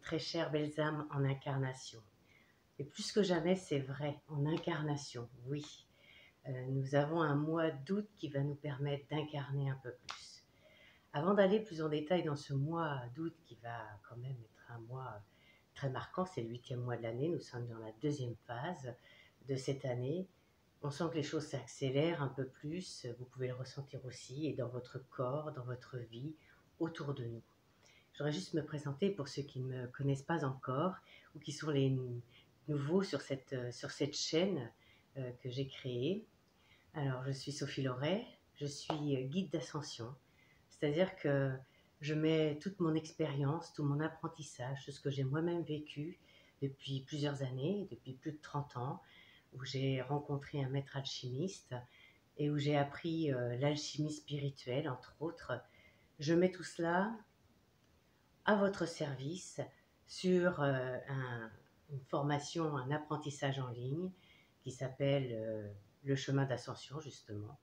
très chères belles âmes en incarnation. Et plus que jamais, c'est vrai, en incarnation, oui. Nous avons un mois d'août qui va nous permettre d'incarner un peu plus. Avant d'aller plus en détail dans ce mois d'août qui va quand même être un mois très marquant, c'est le 8e mois de l'année, nous sommes dans la 2e phase de cette année. On sent que les choses s'accélèrent un peu plus, vous pouvez le ressentir aussi, et dans votre corps, dans votre vie, autour de nous. Je voudrais juste me présenter pour ceux qui ne me connaissent pas encore ou qui sont les nouveaux sur cette chaîne que j'ai créée. Alors, je suis Sophie Loret, je suis guide d'ascension, c'est-à-dire que je mets toute mon expérience, tout mon apprentissage, tout ce que j'ai moi-même vécu depuis plusieurs années, depuis plus de 30 ans, où j'ai rencontré un maître alchimiste et où j'ai appris l'alchimie spirituelle, entre autres. Je mets tout cela à votre service sur une formation, un apprentissage en ligne qui s'appelle le chemin d'ascension, justement.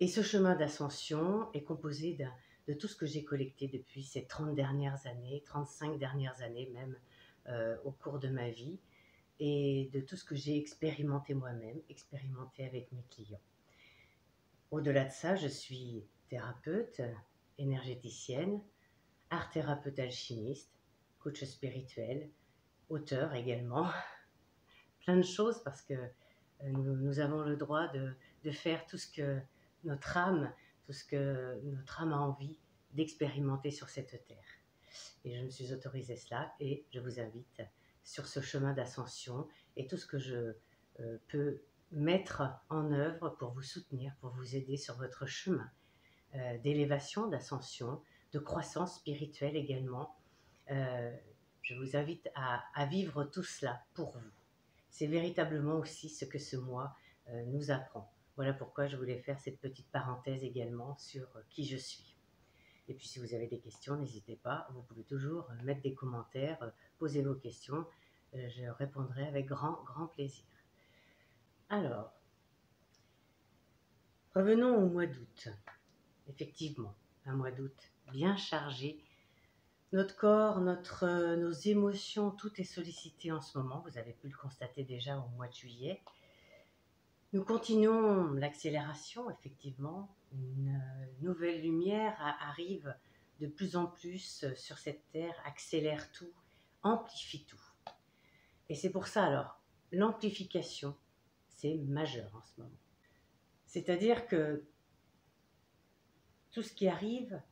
Et ce chemin d'ascension est composé de tout ce que j'ai collecté depuis ces 30 dernières années, 35 dernières années même, au cours de ma vie, et de tout ce que j'ai expérimenté moi-même, expérimenté avec mes clients. Au-delà de ça, je suis thérapeute, énergéticienne, art-thérapeute alchimiste, coach spirituel, auteur également, plein de choses parce que nous avons le droit de faire tout ce que notre âme, tout ce que notre âme a envie d'expérimenter sur cette terre. Et je me suis autorisée cela et je vous invite sur ce chemin d'ascension et tout ce que je peux mettre en œuvre pour vous soutenir, pour vous aider sur votre chemin d'élévation, d'ascension, de croissance spirituelle également. Je vous invite à vivre tout cela pour vous. C'est véritablement aussi ce que ce mois nous apprend. Voilà pourquoi je voulais faire cette petite parenthèse également sur qui je suis. Et puis si vous avez des questions, n'hésitez pas, vous pouvez toujours mettre des commentaires, poser vos questions, je répondrai avec grand plaisir. Alors, revenons au mois d'août. Effectivement, un mois d'août bien chargé. Notre corps, nos émotions, tout est sollicité en ce moment. Vous avez pu le constater déjà au mois de juillet. Nous continuons l'accélération, effectivement. Une nouvelle lumière arrive de plus en plus sur cette terre, accélère tout, amplifie tout. Et c'est pour ça, alors, l'amplification, c'est majeur en ce moment. C'est-à-dire que tout ce qui arrive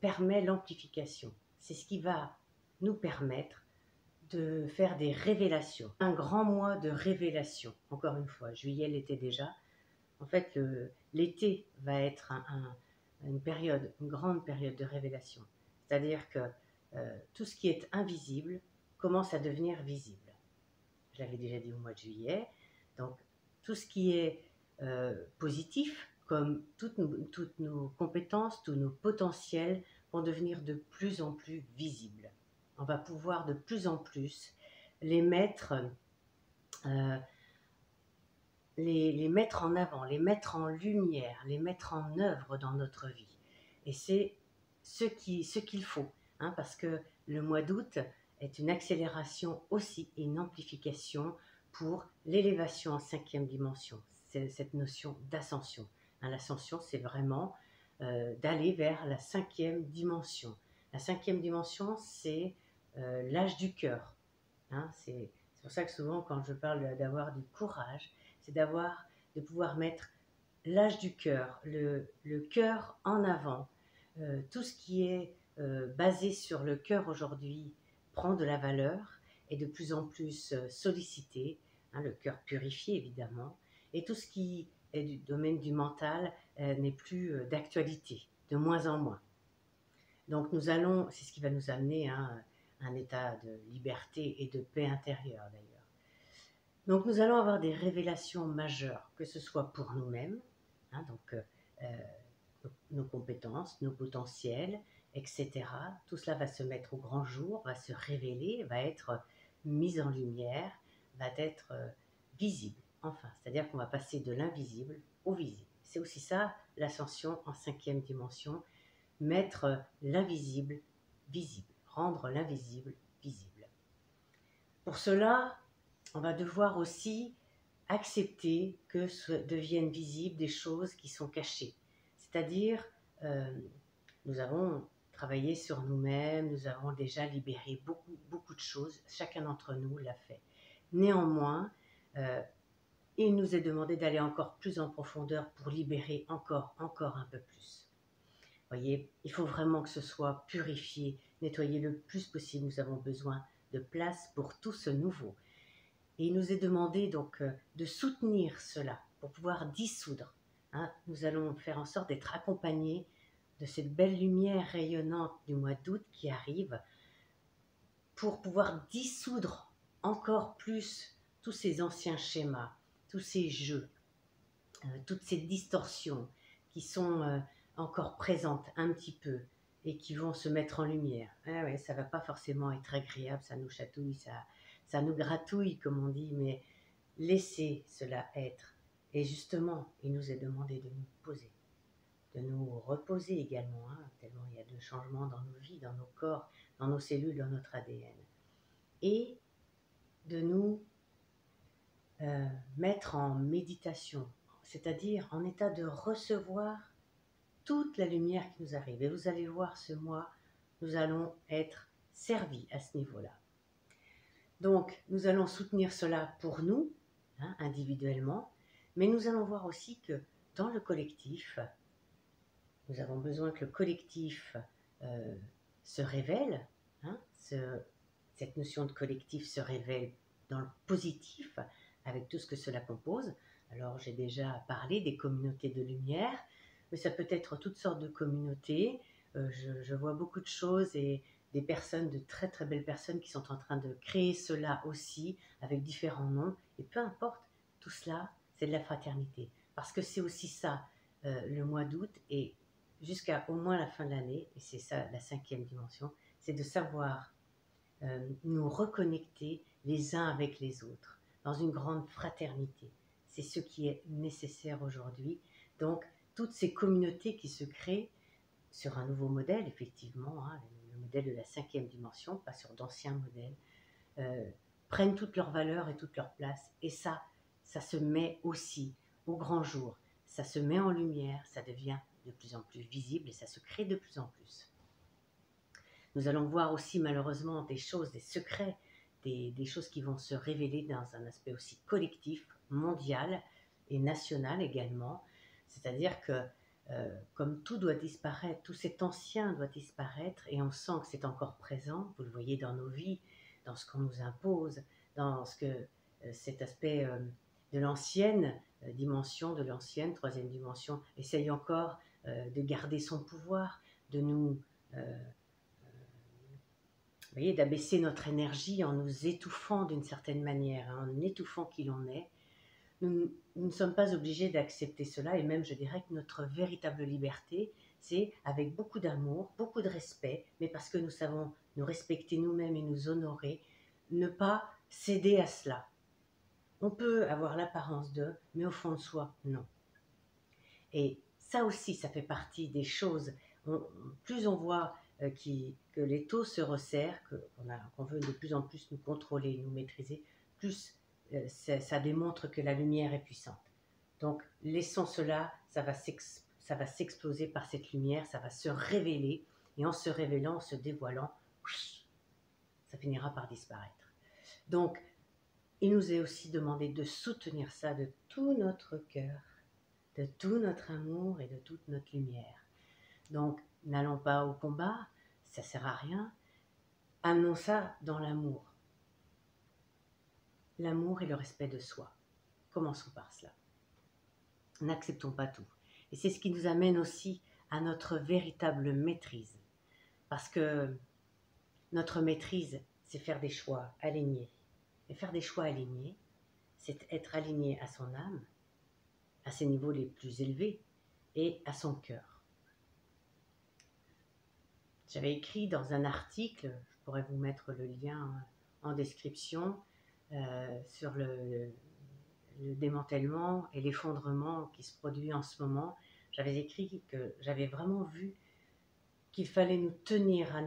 permet l'amplification. C'est ce qui va nous permettre de faire des révélations. Un grand mois de révélation, encore une fois. Juillet l'était déjà. En fait, l'été va être une grande période de révélation. C'est-à-dire que tout ce qui est invisible commence à devenir visible. Je l'avais déjà dit au mois de juillet. Donc, tout ce qui est positif, comme toutes nos compétences, tous nos potentiels, vont devenir de plus en plus visibles. On va pouvoir de plus en plus les mettre, les mettre en avant, les mettre en lumière, les mettre en œuvre dans notre vie. Et c'est ce qu'il faut, hein, parce que le mois d'août est une accélération aussi et une amplification pour l'élévation en 5e dimension. C'est cette notion d'ascension. Hein, l'ascension, c'est vraiment d'aller vers la 5e dimension. La 5e dimension, c'est l'âge du cœur. Hein, c'est pour ça que souvent, quand je parle d'avoir du courage, c'est de pouvoir mettre l'âge du cœur, le cœur en avant. Tout ce qui est basé sur le cœur aujourd'hui prend de la valeur et de plus en plus sollicité, hein, le cœur purifié évidemment, et tout ce qui est du domaine du mental n'est plus d'actualité, de moins en moins. Donc c'est ce qui va nous amener à un état de liberté et de paix intérieure d'ailleurs. Donc nous allons avoir des révélations majeures, que ce soit pour nous-mêmes, hein, donc nos compétences, nos potentiels, etc. Tout cela va se mettre au grand jour, va se révéler, va être mis en lumière, va être visible. Enfin, c'est-à-dire qu'on va passer de l'invisible au visible. C'est aussi ça l'ascension en 5e dimension, mettre l'invisible visible, rendre l'invisible visible. Pour cela, on va devoir aussi accepter que deviennent visibles des choses qui sont cachées. C'est-à-dire, nous avons travaillé sur nous-mêmes, nous avons déjà libéré beaucoup de choses, chacun d'entre nous l'a fait. Néanmoins, il nous est demandé d'aller encore plus en profondeur pour libérer encore un peu plus. Vous voyez, il faut vraiment que ce soit purifié, nettoyé le plus possible. Nous avons besoin de place pour tout ce nouveau. Et il nous est demandé donc de soutenir cela pour pouvoir dissoudre. Nous allons faire en sorte d'être accompagnés de cette belle lumière rayonnante du mois d'août qui arrive pour pouvoir dissoudre encore plus tous ces anciens schémas, tous ces jeux, toutes ces distorsions qui sont encore présentes un petit peu et qui vont se mettre en lumière. Ah ouais, ça ne va pas forcément être agréable, ça nous chatouille, ça nous gratouille comme on dit, mais laissez cela être. Et justement, il nous est demandé de nous poser, de nous reposer également, tellement il y a de changements dans nos vies, dans nos corps, dans nos cellules, dans notre ADN. Et de nous mettre en méditation, c'est-à-dire en état de recevoir toute la lumière qui nous arrive. Et vous allez voir, ce mois, nous allons être servis à ce niveau-là. Donc, nous allons soutenir cela pour nous, individuellement, mais nous allons voir aussi que dans le collectif, nous avons besoin que le collectif se révèle, cette notion de collectif se révèle dans le positif, avec tout ce que cela compose. Alors, j'ai déjà parlé des communautés de lumière, mais ça peut être toutes sortes de communautés. Je vois beaucoup de choses et des personnes, de très très belles personnes qui sont en train de créer cela aussi, avec différents noms. Et peu importe, tout cela, c'est de la fraternité. Parce que c'est aussi ça, le mois d'août, et jusqu'à au moins la fin de l'année, et c'est ça la 5e dimension, c'est de savoir nous reconnecter les uns avec les autres, dans une grande fraternité. C'est ce qui est nécessaire aujourd'hui. Donc, toutes ces communautés qui se créent sur un nouveau modèle, effectivement, le modèle de la 5e dimension, pas sur d'anciens modèles, prennent toute leur valeur et toute leur place. Et ça se met aussi au grand jour. Ça se met en lumière, ça devient de plus en plus visible et ça se crée de plus en plus. Nous allons voir aussi malheureusement des choses, des secrets, des choses qui vont se révéler dans un aspect aussi collectif, mondial et national également. C'est-à-dire que comme tout doit disparaître, tout cet ancien doit disparaître et on sent que c'est encore présent, vous le voyez dans nos vies, dans ce qu'on nous impose, dans ce que cet aspect de l'ancienne dimension, de l'ancienne 3e dimension, essaye encore de garder son pouvoir, de nous... vous voyez, d'abaisser notre énergie en nous étouffant d'une certaine manière, en étouffant qui l'on est. Nous ne sommes pas obligés d'accepter cela, et même je dirais que notre véritable liberté, c'est avec beaucoup d'amour, beaucoup de respect, mais parce que nous savons nous respecter nous-mêmes et nous honorer, ne pas céder à cela. On peut avoir l'apparence d'eux, mais au fond de soi, non. Et ça aussi, ça fait partie des choses. Plus on voit que les taux se resserrent, qu'on veut de plus en plus nous contrôler, nous maîtriser, plus ça démontre que la lumière est puissante. Donc, laissons cela, ça va s'exploser par cette lumière, ça va se révéler, et en se révélant, en se dévoilant, ça finira par disparaître. Donc, il nous est aussi demandé de soutenir ça de tout notre cœur, de tout notre amour et de toute notre lumière. Donc, n'allons pas au combat, ça ne sert à rien. Amenons ça dans l'amour. L'amour et le respect de soi. Commençons par cela. N'acceptons pas tout. Et c'est ce qui nous amène aussi à notre véritable maîtrise. Parce que notre maîtrise, c'est faire des choix alignés. Et faire des choix alignés, c'est être aligné à son âme, à ses niveaux les plus élevés et à son cœur. J'avais écrit dans un article, je pourrais vous mettre le lien en description, sur le démantèlement et l'effondrement qui se produit en ce moment. J'avais écrit que j'avais vraiment vu qu'il fallait nous tenir à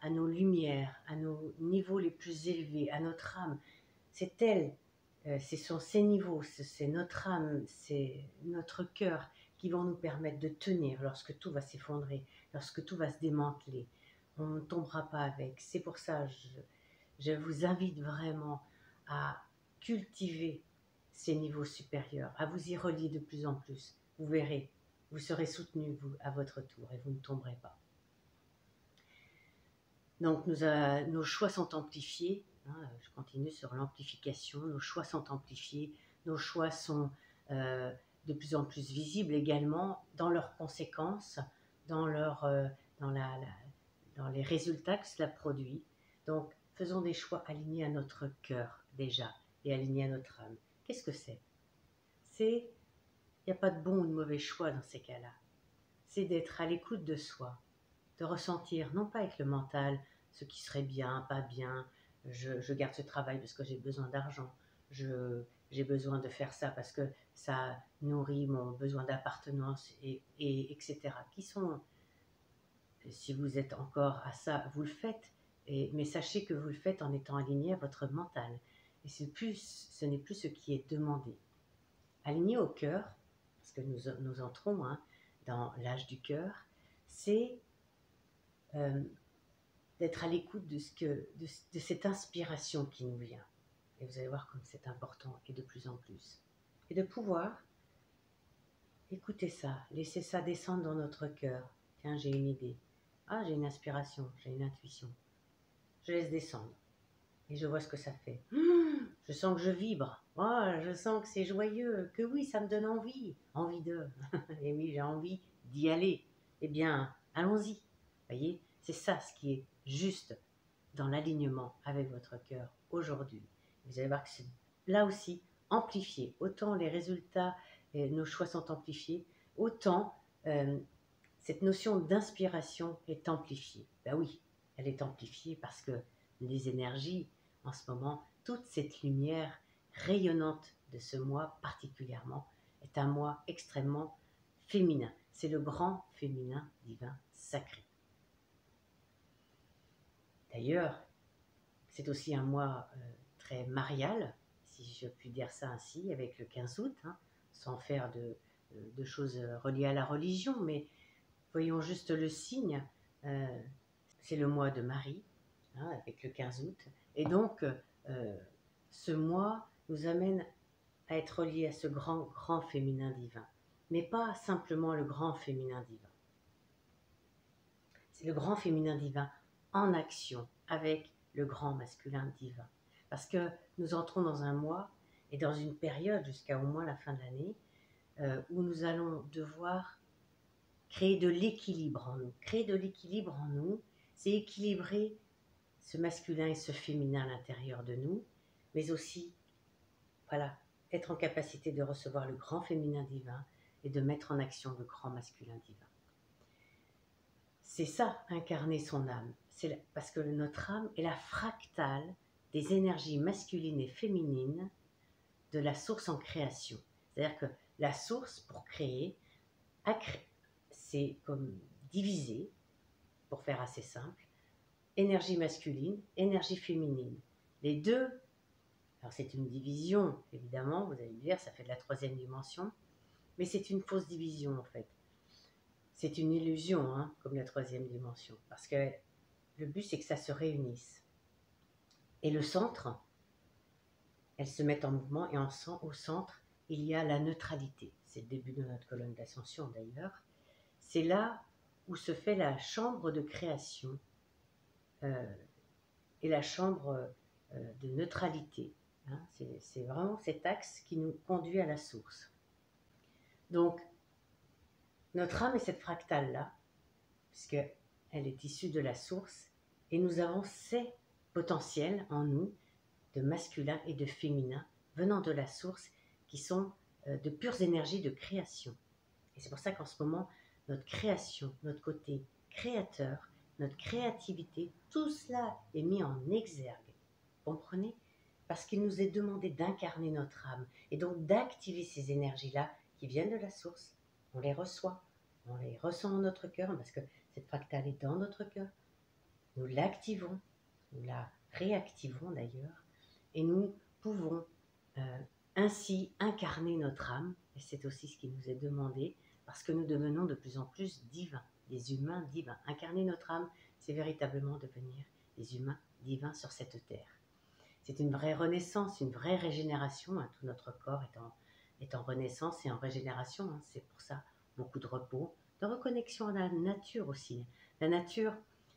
à nos lumières, à nos niveaux les plus élevés, à notre âme. C'est elle, ce sont ces niveaux, c'est notre âme, c'est notre cœur qui vont nous permettre de tenir lorsque tout va s'effondrer, lorsque tout va se démanteler. On ne tombera pas avec. C'est pour ça que je vous invite vraiment à cultiver ces niveaux supérieurs, à vous y relier de plus en plus. Vous verrez, vous serez soutenu vous, à votre tour et vous ne tomberez pas. Donc nos choix sont amplifiés, hein, je continue sur l'amplification, nos choix sont amplifiés, nos choix sont de plus en plus visibles également dans leurs conséquences, dans les résultats que cela produit. Donc faisons des choix alignés à notre cœur déjà et alignés à notre âme. Qu'est-ce que c'est? Il n'y a pas de bon ou de mauvais choix dans ces cas-là. C'est d'être à l'écoute de soi, de ressentir, non pas avec le mental, ce qui serait bien, pas bien, je garde ce travail parce que j'ai besoin d'argent, j'ai besoin de faire ça parce que ça nourrit mon besoin d'appartenance, etc. Qui sont, si vous êtes encore à ça, vous le faites, mais sachez que vous le faites en étant aligné à votre mental. Et ce n'est plus ce qui est demandé. Aligné au cœur, parce que nous entrons dans l'âge du cœur, c'est d'être à l'écoute de cette inspiration qui nous vient. Et vous allez voir comme c'est important et de plus en plus. Et de pouvoir écouter ça, laisser ça descendre dans notre cœur. Tiens, j'ai une idée. Ah, j'ai une inspiration, j'ai une intuition. Je laisse descendre et je vois ce que ça fait. Je sens que je vibre. Oh, je sens que c'est joyeux, que oui, ça me donne envie de. Et oui, j'ai envie d'y aller. Eh bien, allons-y. Voyez, c'est ça ce qui est juste dans l'alignement avec votre cœur aujourd'hui. Vous allez voir que c'est là aussi amplifié. Autant les résultats, nos choix sont amplifiés, autant cette notion d'inspiration est amplifiée. Ben oui, elle est amplifiée parce que les énergies, en ce moment, toute cette lumière rayonnante de ce mois particulièrement, est un mois extrêmement féminin. C'est le grand féminin divin sacré. D'ailleurs, c'est aussi un mois très marial, si je puis dire ça ainsi, avec le 15 août, sans faire de choses reliées à la religion, mais voyons juste le signe. C'est le mois de Marie, avec le 15 août. Et donc, ce mois nous amène à être reliés à ce grand féminin divin. Mais pas simplement le grand féminin divin. C'est le grand féminin divin en action avec le grand masculin divin. Parce que nous entrons dans un mois et dans une période jusqu'à au moins la fin de l'année où nous allons devoir créer de l'équilibre en nous. Créer de l'équilibre en nous, c'est équilibrer ce masculin et ce féminin à l'intérieur de nous, mais aussi, voilà, être en capacité de recevoir le grand féminin divin et de mettre en action le grand masculin divin. C'est ça, incarner son âme. Parce que notre âme est la fractale des énergies masculines et féminines de la source en création. C'est-à-dire que la source, pour créer, c'est comme diviser, pour faire assez simple, énergie masculine, énergie féminine. Les deux, alors c'est une division, évidemment, vous allez me dire, ça fait de la troisième dimension, mais c'est une fausse division en fait. C'est une illusion, comme la troisième dimension, parce que le but c'est que ça se réunisse. Et le centre, elles se mettent en mouvement et au centre, il y a la neutralité. C'est le début de notre colonne d'ascension d'ailleurs. C'est là où se fait la chambre de création et la chambre de neutralité. C'est vraiment cet axe qui nous conduit à la source. Donc, notre âme est cette fractale-là, puisqu'elle est issue de la source, et nous avons ces potentiels en nous, de masculin et de féminin, venant de la source, qui sont de pures énergies de création. Et c'est pour ça qu'en ce moment, notre création, notre côté créateur, notre créativité, tout cela est mis en exergue. Comprenez? Parce qu'il nous est demandé d'incarner notre âme et donc d'activer ces énergies-là qui viennent de la source. On les ressent dans notre cœur parce que cette fractale est dans notre cœur. nous l'activons, nous la réactivons d'ailleurs, et nous pouvons ainsi incarner notre âme, et c'est aussi ce qui nous est demandé, parce que nous devenons de plus en plus divins, des humains divins. Incarner notre âme, c'est véritablement devenir des humains divins sur cette terre. C'est une vraie renaissance, une vraie régénération, hein. Tout notre corps est en renaissance et en régénération, hein. C'est pour ça beaucoup de repos, de reconnexion à la nature aussi. La nature,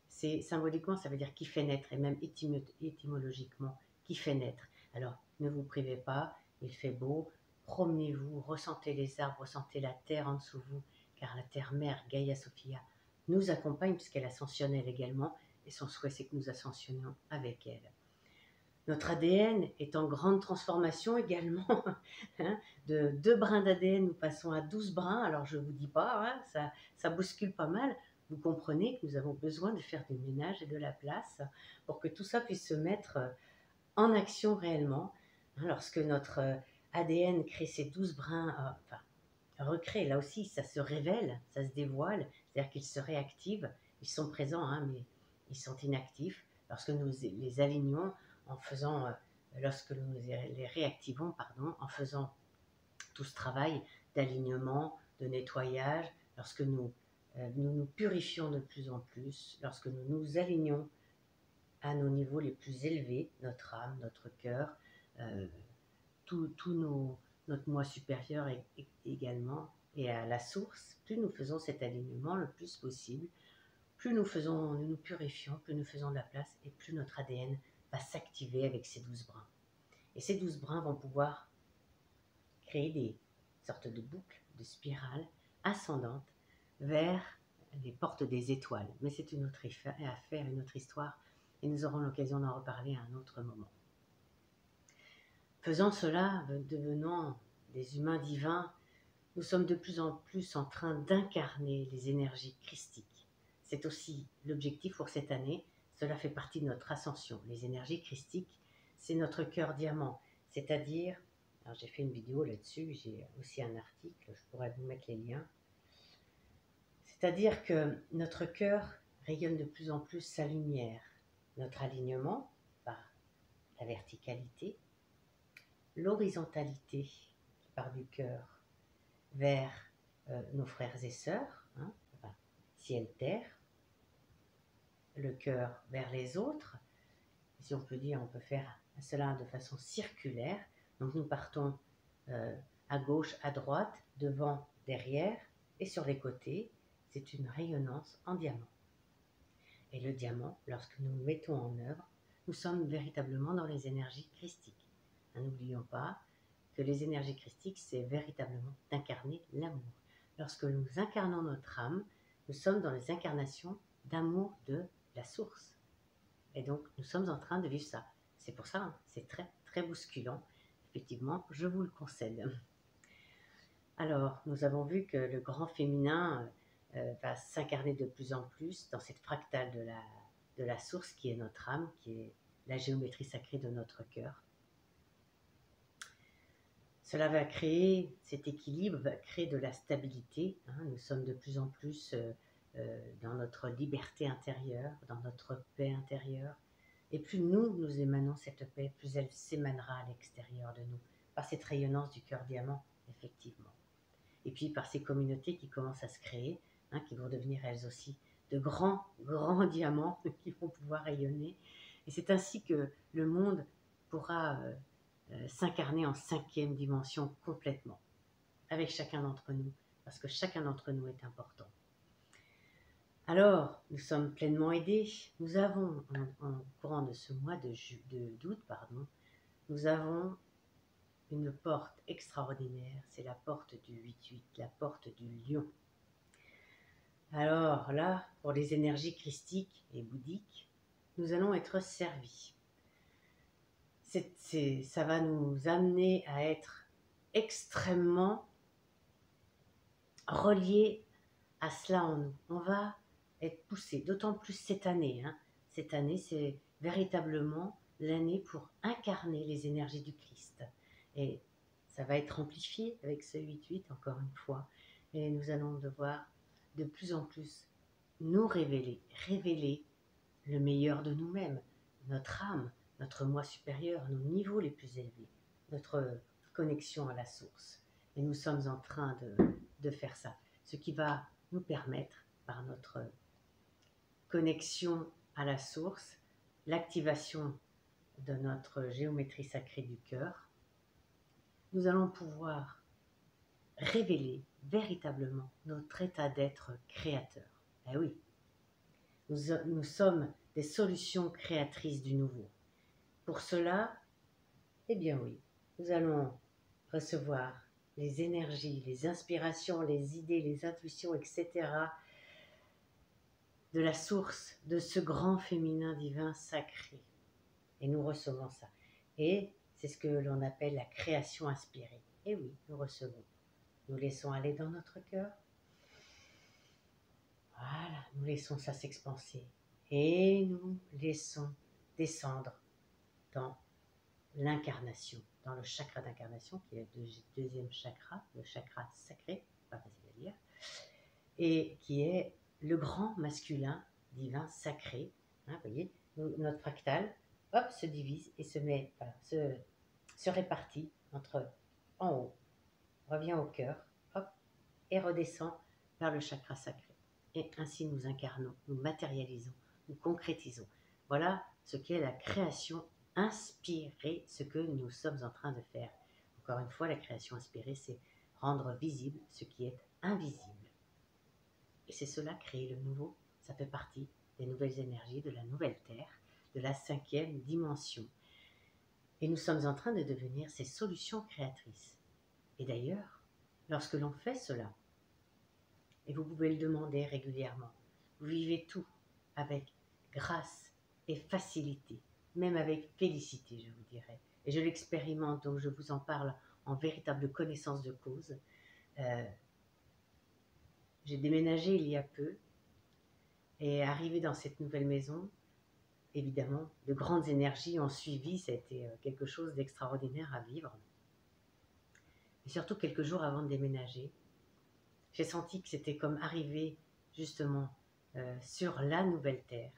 c'est symboliquement, ça veut dire qui fait naître, et même étymologiquement, qui fait naître. Alors, ne vous privez pas, il fait beau, promenez-vous, ressentez les arbres, ressentez la terre en dessous de vous, car la terre-mère, Gaïa Sophia, nous accompagne puisqu'elle ascensionne elle également, et son souhait c'est que nous ascensionnions avec elle. Notre ADN est en grande transformation également. Hein. De 2 brins d'ADN, nous passons à 12 brins. Alors je ne vous dis pas, hein, ça bouscule pas mal. Vous comprenez que nous avons besoin de faire du ménage et de la place pour que tout ça puisse se mettre en action réellement. Hein, lorsque notre ADN crée ces 12 brins, recrée, là aussi, ça se révèle, ça se dévoile, c'est-à-dire qu'ils se réactivent. Ils sont présents, hein, mais ils sont inactifs. Lorsque nous les alignons, en faisant, lorsque nous les réactivons, en faisant tout ce travail d'alignement, de nettoyage, lorsque nous nous purifions de plus en plus, lorsque nous nous alignons à nos niveaux les plus élevés, notre âme, notre cœur, notre moi supérieur également, et à la source, plus nous faisons cet alignement le plus possible, plus nous nous purifions, plus nous faisons de la place, et plus notre ADN va s'activer avec ces 12 brins. Et ces 12 brins vont pouvoir créer des sortes de boucles, de spirales ascendantes vers les portes des étoiles. Mais c'est une autre affaire, une autre histoire, et nous aurons l'occasion d'en reparler à un autre moment. Faisant cela, devenant des humains divins, nous sommes de plus en plus en train d'incarner les énergies christiques. C'est aussi l'objectif pour cette année. Cela fait partie de notre ascension. Les énergies christiques, c'est notre cœur diamant. C'est-à-dire, alors j'ai fait une vidéo là-dessus, j'ai aussi un article, je pourrais vous mettre les liens. C'est-à-dire que notre cœur rayonne de plus en plus sa lumière. Notre alignement par la verticalité, l'horizontalité qui part du cœur vers nos frères et sœurs, hein, ciel-terre, le cœur vers les autres. Et si on peut dire, on peut faire cela de façon circulaire. Donc nous partons à gauche, à droite, devant, derrière et sur les côtés. C'est une rayonnance en diamant. Et le diamant, lorsque nous le mettons en œuvre, nous sommes véritablement dans les énergies christiques. N'oublions pas que les énergies christiques, c'est véritablement d'incarner l'amour. Lorsque nous incarnons notre âme, nous sommes dans les incarnations d'amour de la source. Et donc, nous sommes en train de vivre ça. C'est pour ça, hein, c'est très, très bousculant. Effectivement, je vous le concède. Alors, nous avons vu que le grand féminin va s'incarner de plus en plus dans cette fractale de la source qui est notre âme, qui est la géométrie sacrée de notre cœur. Cela va créer, cet équilibre va créer de la stabilité. Hein. Nous sommes de plus en plus dans notre liberté intérieure, dans notre paix intérieure. Et plus nous émanons cette paix, plus elle s'émanera à l'extérieur de nous, par cette rayonnance du cœur diamant, effectivement. Et puis par ces communautés qui commencent à se créer, hein, qui vont devenir elles aussi de grands, grands diamants qui vont pouvoir rayonner. Et c'est ainsi que le monde pourra s'incarner en 5e dimension complètement, avec chacun d'entre nous, parce que chacun d'entre nous est important. Alors, nous sommes pleinement aidés. Nous avons, en courant de ce mois d'août, nous avons une porte extraordinaire, c'est la porte du 8-8, la porte du lion. Alors là, pour les énergies christiques et bouddhiques, nous allons être servis. Ça va nous amener à être extrêmement reliés à cela en nous. On va être poussé, d'autant plus cette année. Hein. Cette année, c'est véritablement l'année pour incarner les énergies du Christ. Et ça va être amplifié avec ce 8-8, encore une fois. Et nous allons devoir de plus en plus nous révéler le meilleur de nous-mêmes, notre âme, notre moi supérieur, nos niveaux les plus élevés, notre connexion à la source. Et nous sommes en train de faire ça, ce qui va nous permettre, par notre connexion à la source, l'activation de notre géométrie sacrée du cœur, nous allons pouvoir révéler véritablement notre état d'être créateur. Eh oui, nous sommes des solutions créatrices du nouveau. Pour cela, eh bien oui, nous allons recevoir les énergies, les inspirations, les idées, les intuitions, etc. de la source de ce grand féminin divin sacré. Et nous recevons ça. Et c'est ce que l'on appelle la création inspirée. Et oui, nous recevons. Nous laissons aller dans notre cœur. Voilà, nous laissons ça s'expanser. Et nous laissons descendre dans l'incarnation, dans le chakra d'incarnation, qui est le deuxième chakra, le chakra sacré, pas facile à dire, et qui est le grand masculin divin sacré. Hein, vous voyez, notre fractal, hop, se divise et se met, voilà, se répartit entre en haut, revient au cœur, hop, et redescend vers le chakra sacré. Et ainsi nous incarnons, nous matérialisons, nous concrétisons. Voilà ce qu'est la création inspirée, ce que nous sommes en train de faire. Encore une fois, la création inspirée, c'est rendre visible ce qui est invisible. Et c'est cela, créer le nouveau, ça fait partie des nouvelles énergies, de la nouvelle Terre, de la 5e dimension. Et nous sommes en train de devenir ces solutions créatrices. Et d'ailleurs, lorsque l'on fait cela, et vous pouvez le demander régulièrement, vous vivez tout avec grâce et facilité, même avec félicité, je vous dirais. Et je l'expérimente, donc je vous en parle en véritable connaissance de cause. J'ai déménagé il y a peu, et arrivé dans cette nouvelle maison, évidemment, de grandes énergies ont suivi, ça a été quelque chose d'extraordinaire à vivre. Et surtout quelques jours avant de déménager, j'ai senti que c'était comme arriver justement sur la nouvelle terre.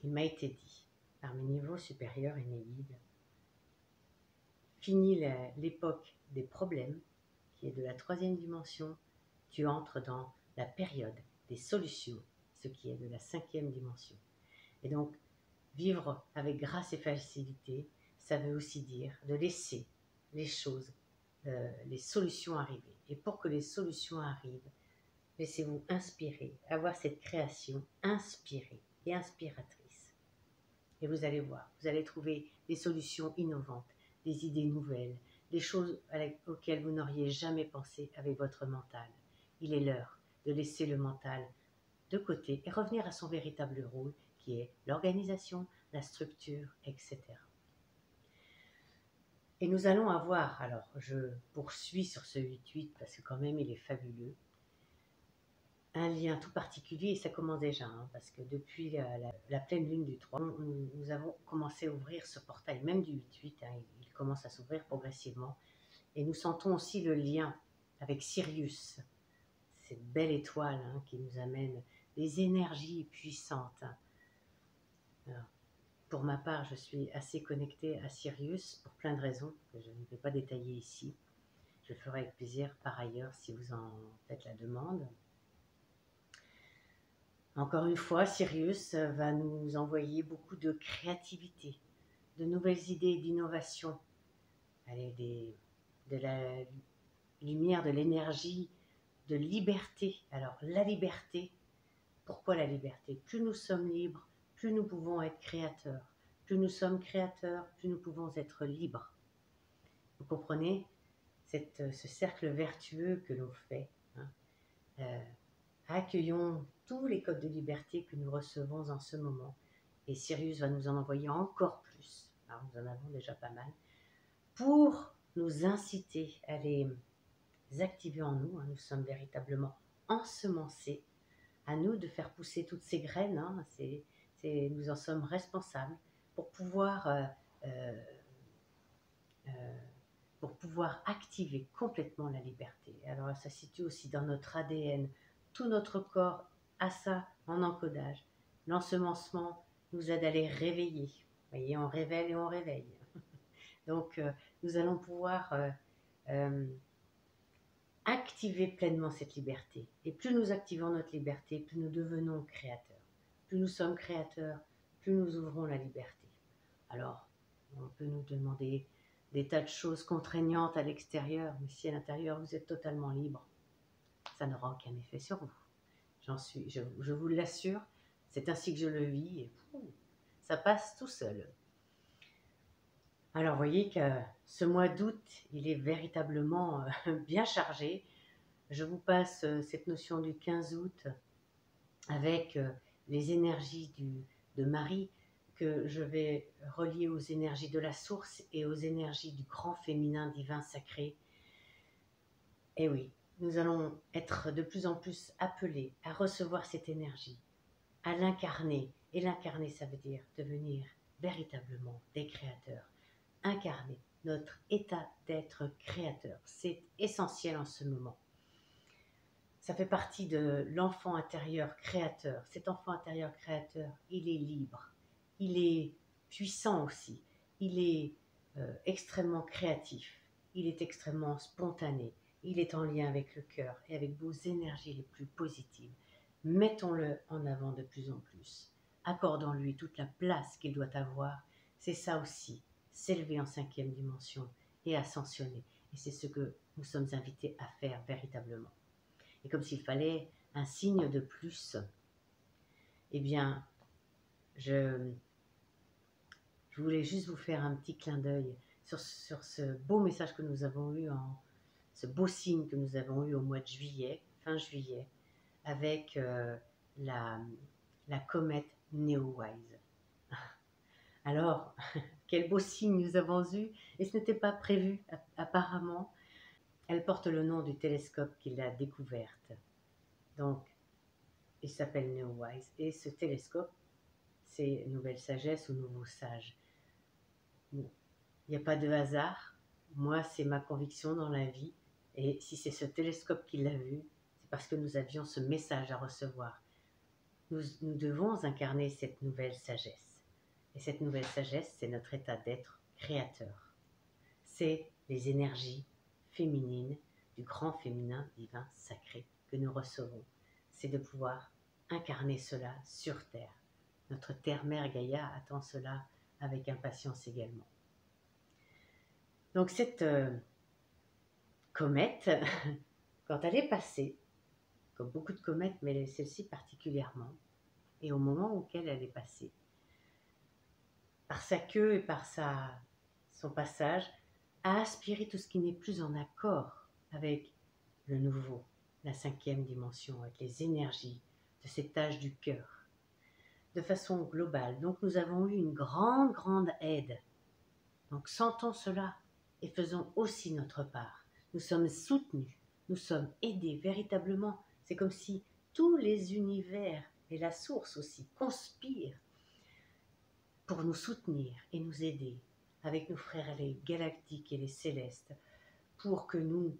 Il m'a été dit par mes niveaux supérieurs et mes guides, fini l'époque des problèmes, qui est de la 3e dimension, tu entres dans la période des solutions, ce qui est de la 5e dimension. Et donc, vivre avec grâce et facilité, ça veut aussi dire de laisser les choses, les solutions arriver. Et pour que les solutions arrivent, laissez-vous inspirer, avoir cette création inspirée et inspiratrice. Et vous allez voir, vous allez trouver des solutions innovantes, des idées nouvelles, des choses auxquelles vous n'auriez jamais pensé avec votre mental. Il est l'heure de laisser le mental de côté et revenir à son véritable rôle, qui est l'organisation, la structure, etc. Et nous allons avoir, alors je poursuis sur ce 8-8 parce que quand même il est fabuleux, un lien tout particulier, et ça commence déjà, hein, parce que depuis la pleine lune du 3, nous avons commencé à ouvrir ce portail, même du 8-8, hein, il commence à s'ouvrir progressivement, et nous sentons aussi le lien avec Sirius, cette belle étoile hein, qui nous amène des énergies puissantes. Alors, pour ma part, je suis assez connectée à Sirius pour plein de raisons que je ne vais pas détailler ici. Je le ferai avec plaisir par ailleurs si vous en faites la demande. Encore une fois, Sirius va nous envoyer beaucoup de créativité, de nouvelles idées, d'innovation, de la lumière, de l'énergie, de liberté. Alors, la liberté, pourquoi la liberté? Plus nous sommes libres, plus nous pouvons être créateurs. Plus nous sommes créateurs, plus nous pouvons être libres. Vous comprenez ce cercle vertueux que l'on fait, hein. Accueillons tous les codes de liberté que nous recevons en ce moment. Et Sirius va nous en envoyer encore plus. Alors, nous en avons déjà pas mal. Pour nous inciter à les activer en nous. Hein. Nous sommes véritablement ensemencés. À nous de faire pousser toutes ces graines. Hein. Nous en sommes responsables pour pouvoir activer complètement la liberté. Alors ça se situe aussi dans notre ADN. Tout notre corps a ça en encodage. L'ensemencement nous aide à les réveiller. Vous voyez, on révèle et on réveille. Donc, nous allons pouvoir activer pleinement cette liberté. Et plus nous activons notre liberté, plus nous devenons créateurs. Plus nous sommes créateurs, plus nous ouvrons la liberté. Alors, on peut nous demander des tas de choses contraignantes à l'extérieur, mais si à l'intérieur vous êtes totalement libre, ça n'aura aucun effet sur vous. Je vous l'assure, c'est ainsi que je le vis et ça passe tout seul. Alors, vous voyez que ce mois d'août, il est véritablement bien chargé. Je vous passe cette notion du 15 août avec les énergies de Marie que je vais relier aux énergies de la source et aux énergies du grand féminin divin sacré. Et oui, nous allons être de plus en plus appelés à recevoir cette énergie, à l'incarner. Et l'incarner, ça veut dire devenir véritablement des créateurs. Incarner notre état d'être créateur. C'est essentiel en ce moment. Ça fait partie de l'enfant intérieur créateur. Cet enfant intérieur créateur, il est libre. Il est puissant aussi. Il est extrêmement créatif. Il est extrêmement spontané. Il est en lien avec le cœur et avec vos énergies les plus positives. Mettons-le en avant de plus en plus. Accordons-lui toute la place qu'il doit avoir. C'est ça aussi, s'élever en 5e dimension et ascensionner. Et c'est ce que nous sommes invités à faire véritablement. Et comme s'il fallait un signe de plus, eh bien, je voulais juste vous faire un petit clin d'œil sur ce beau message que nous avons eu, ce beau signe que nous avons eu au mois de juillet, fin juillet, avec la comète Neowise. Alors, quel beau signe nous avons eu, et ce n'était pas prévu apparemment. Elle porte le nom du télescope qui l'a découverte. Donc, il s'appelle Neowise. Et ce télescope, c'est Nouvelle Sagesse ou Nouveau Sage. Il n'y a pas de hasard. Moi, c'est ma conviction dans la vie. Et si c'est ce télescope qui l'a vu, c'est parce que nous avions ce message à recevoir. Nous devons incarner cette nouvelle sagesse. Et cette nouvelle sagesse, c'est notre état d'être créateur. C'est les énergies féminines du grand féminin divin sacré que nous recevons. C'est de pouvoir incarner cela sur Terre. Notre Terre-Mère Gaïa attend cela avec impatience également. Donc cette comète, quand elle est passée, comme beaucoup de comètes, mais celle-ci particulièrement, et au moment auquel elle est passée, par sa queue et par son passage, a aspiré tout ce qui n'est plus en accord avec le nouveau, la 5e dimension, avec les énergies de cet âge du cœur, de façon globale. Donc nous avons eu une grande aide. Donc sentons cela et faisons aussi notre part. Nous sommes soutenus, nous sommes aidés véritablement. C'est comme si tous les univers et la source aussi conspirent pour nous soutenir et nous aider avec nos frères les galactiques et les célestes pour que nous,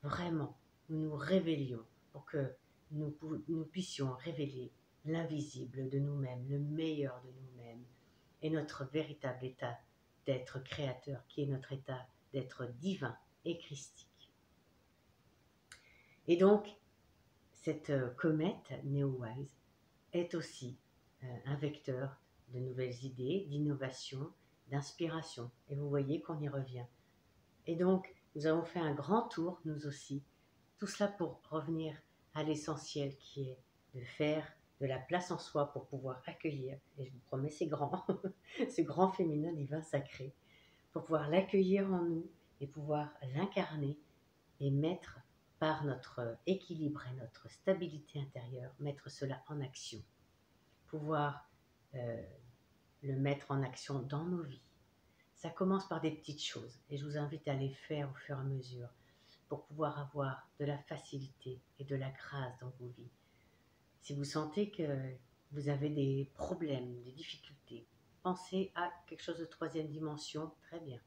vraiment, nous révélions, pour que nous puissions révéler l'invisible de nous-mêmes, le meilleur de nous-mêmes et notre véritable état d'être créateur, qui est notre état d'être divin et christique. Et donc, cette comète Neowise est aussi un vecteur de nouvelles idées, d'innovation, d'inspiration. Et vous voyez qu'on y revient. Et donc, nous avons fait un grand tour, nous aussi, tout cela pour revenir à l'essentiel qui est de faire de la place en soi pour pouvoir accueillir, et je vous promets c'est grand, ce grand féminin divin sacré, pour pouvoir l'accueillir en nous et pouvoir l'incarner et mettre par notre équilibre et notre stabilité intérieure, mettre cela en action, pouvoir le mettre en action dans nos vies. Ça commence par des petites choses et je vous invite à les faire au fur et à mesure pour pouvoir avoir de la facilité et de la grâce dans vos vies. Si vous sentez que vous avez des problèmes, des difficultés, pensez à quelque chose de 3e dimension, très bien.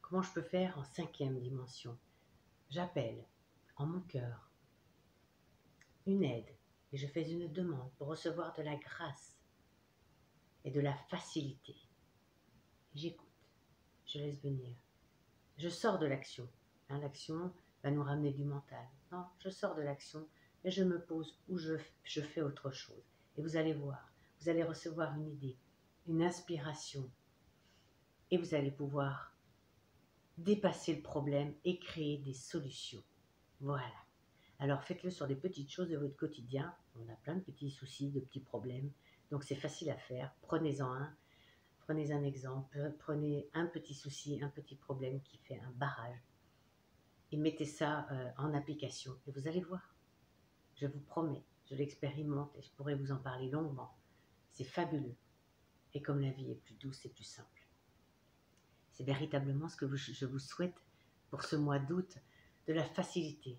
Comment je peux faire en 5e dimension? J'appelle en mon cœur une aide et je fais une demande pour recevoir de la grâce et de la facilité. J'écoute, je laisse venir. Je sors de l'action. L'action va nous ramener du mental. Non, je sors de l'action et je me pose ou je fais autre chose. Et vous allez voir, vous allez recevoir une idée, une inspiration et vous allez pouvoir dépasser le problème et créer des solutions. Voilà. Alors faites-le sur des petites choses de votre quotidien. On a plein de petits soucis, de petits problèmes. Donc c'est facile à faire. Prenez-en un. Prenez un exemple. Prenez un petit souci, un petit problème qui fait un barrage. Et mettez ça en application. Et vous allez voir. Je vous promets. Je l'expérimente et je pourrais vous en parler longuement. C'est fabuleux. Et comme la vie est plus douce et plus simple. C'est véritablement ce que je vous souhaite pour ce mois d'août. De la facilité,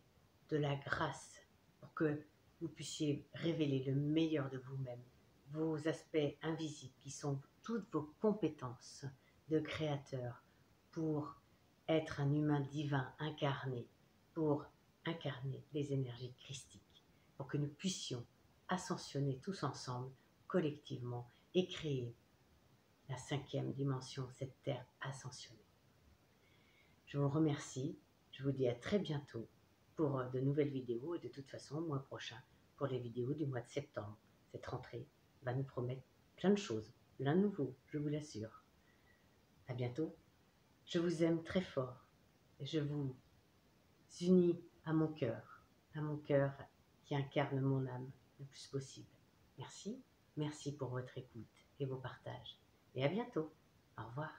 de la grâce, pour que vous puissiez révéler le meilleur de vous-même, vos aspects invisibles qui sont toutes vos compétences de créateur pour être un humain divin incarné, pour incarner les énergies christiques, pour que nous puissions ascensionner tous ensemble, collectivement, et créer la 5e dimension, cette terre ascensionnée. Je vous remercie, je vous dis à très bientôt pour de nouvelles vidéos et de toute façon, le mois prochain, pour les vidéos du mois de septembre. Cette rentrée va nous promettre plein de choses, plein de nouveaux, je vous l'assure. À bientôt. Je vous aime très fort. Je vous unis à mon cœur qui incarne mon âme le plus possible. Merci, merci pour votre écoute et vos partages. Et à bientôt. Au revoir.